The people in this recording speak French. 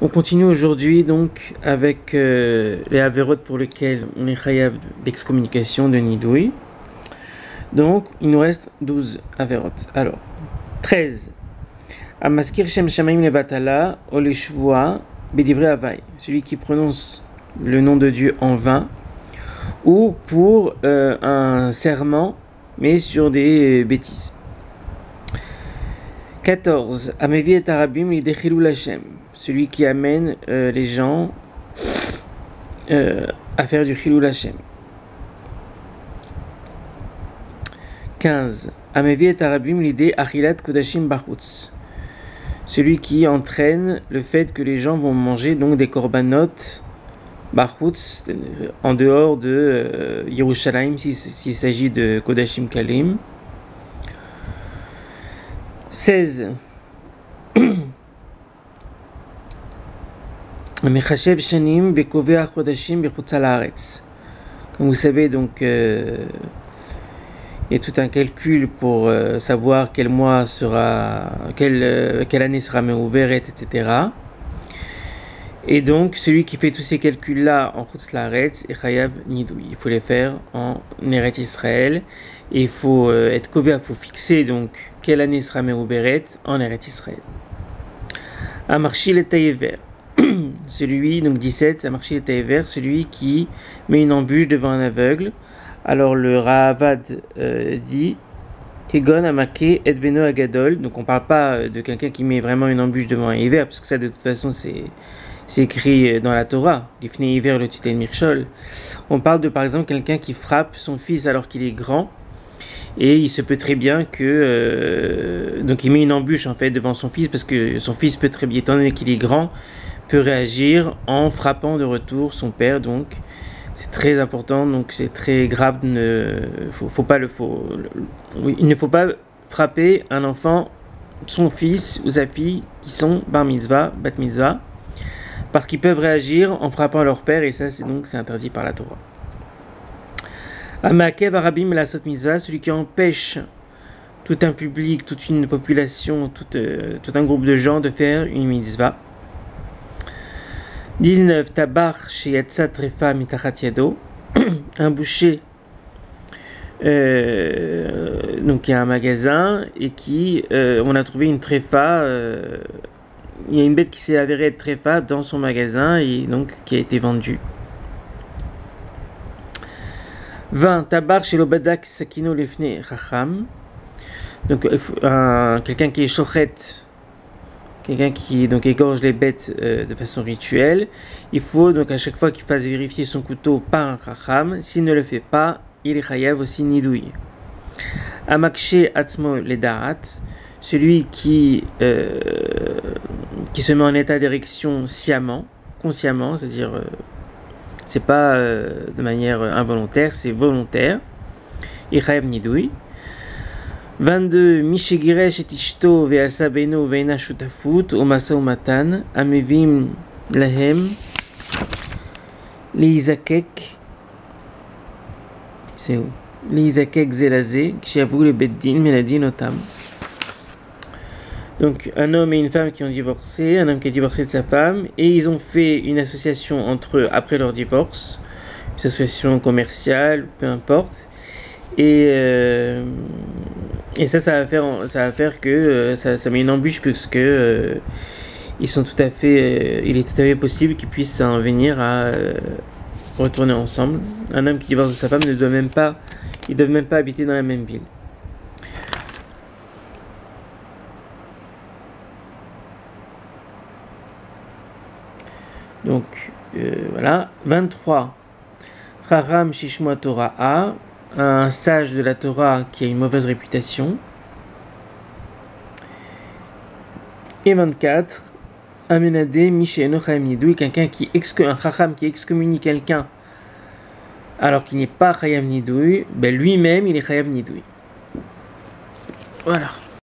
On continue aujourd'hui donc avec les avérotes pour lesquelles on est chayav d'excommunication de Nidouille. Donc il nous reste 12 avérotes. Alors, 13. Amaskir Shem Shamaim Levatala Oleshvoa Bedivrei Havai. Celui qui prononce le nom de Dieu en vain ou pour un serment mais sur des bêtises. 14. Amevi et Arabim Lidechilou Lachem. Celui qui amène les gens à faire du Chilou Lachem. 15. Amevi et Arabim Lidé Achilat Kodashim Bachutz. Celui qui entraîne le fait que les gens vont manger donc des korbanot Bachutz en dehors de Yerushalayim s'il s'agit de Kodashim Kalim. 16. Comme vous savez, donc, il y a tout un calcul pour savoir quel mois sera, quelle année sera Meouveret, etc. Et donc, celui qui fait tous ces calculs-là en Chutz Laaretz est Chayav Nidoui. Il faut les faire en Eretz Israël. Et il faut être kové, il faut fixer donc quelle année sera Meouveret en Eretz Israël. Amarchil et Taïver. Celui, donc 17, Amarchil et Taïver, celui qui met une embûche devant un aveugle. Alors le Ravad dit Kegon Amake et Beno Agadol. Donc on ne parle pas de quelqu'un qui met vraiment une embûche devant un hiver, parce que ça de toute façon c'est écrit dans la Torah, l'Ifnei hiver le Titen Mirchol. On parle de par exemple quelqu'un qui frappe son fils alors qu'il est grand. Et il se peut très bien que donc il met une embûche en fait devant son fils parce que son fils peut très bien, étant donné qu'il est grand, peut réagir en frappant de retour son père. Donc c'est très important, donc c'est très grave. Il ne faut pas frapper un enfant, son fils ou sa fille qui sont bar mitzvah, bat mitzvah, parce qu'ils peuvent réagir en frappant leur père et ça c'est interdit par la Torah. Amakev Arabim Lasot Mitzvah, celui qui empêche tout un public, toute une population, tout un groupe de gens de faire une mitzvah. 19. Tabar Sheyatsa Trefa Mitachat Yado, un boucher, donc il y a un magasin et on a trouvé une tréfa, il y a une bête qui s'est avérée être tréfa dans son magasin et donc qui a été vendue. 20. Tabar chez l'Obadak Sakino Lefne Chacham. Donc, quelqu'un qui est shochet, quelqu'un qui donc égorge les bêtes de façon rituelle. Il faut donc à chaque fois qu'il fasse vérifier son couteau par un Chacham. S'il ne le fait pas, il est chayav aussi nidouille. Amakshe Atzmo Ledarat. Celui qui se met en état d'érection consciemment, c'est-à-dire. C'est pas de manière involontaire, c'est volontaire. Ichaev Nidoui. 22. Mishegiresh et Ishto ve'asa beno ve'ena shutafut umasa umatan amevim lahem liizakek. C'est où? Liizakek zelazé kshiavou le beddin meladin otam. Donc un homme et une femme qui ont divorcé, un homme qui a divorcé de sa femme, et ils ont fait une association entre eux après leur divorce, une association commerciale, peu importe, et ça va faire que ça met une embûche puisque ils sont tout à fait, il est tout à fait possible qu'ils puissent en venir à retourner ensemble. Un homme qui divorce de sa femme ils doivent même pas habiter dans la même ville. Donc, voilà. 23. Haram Shishmoa Torah A, un sage de la Torah qui a une mauvaise réputation. Et 24. Amenade Misheno Chaim Nidoui, un Chacham qui excommunie quelqu'un alors qu'il n'est pas Chayav Nidoui, ben lui-même il est Chayav Nidoui. Voilà.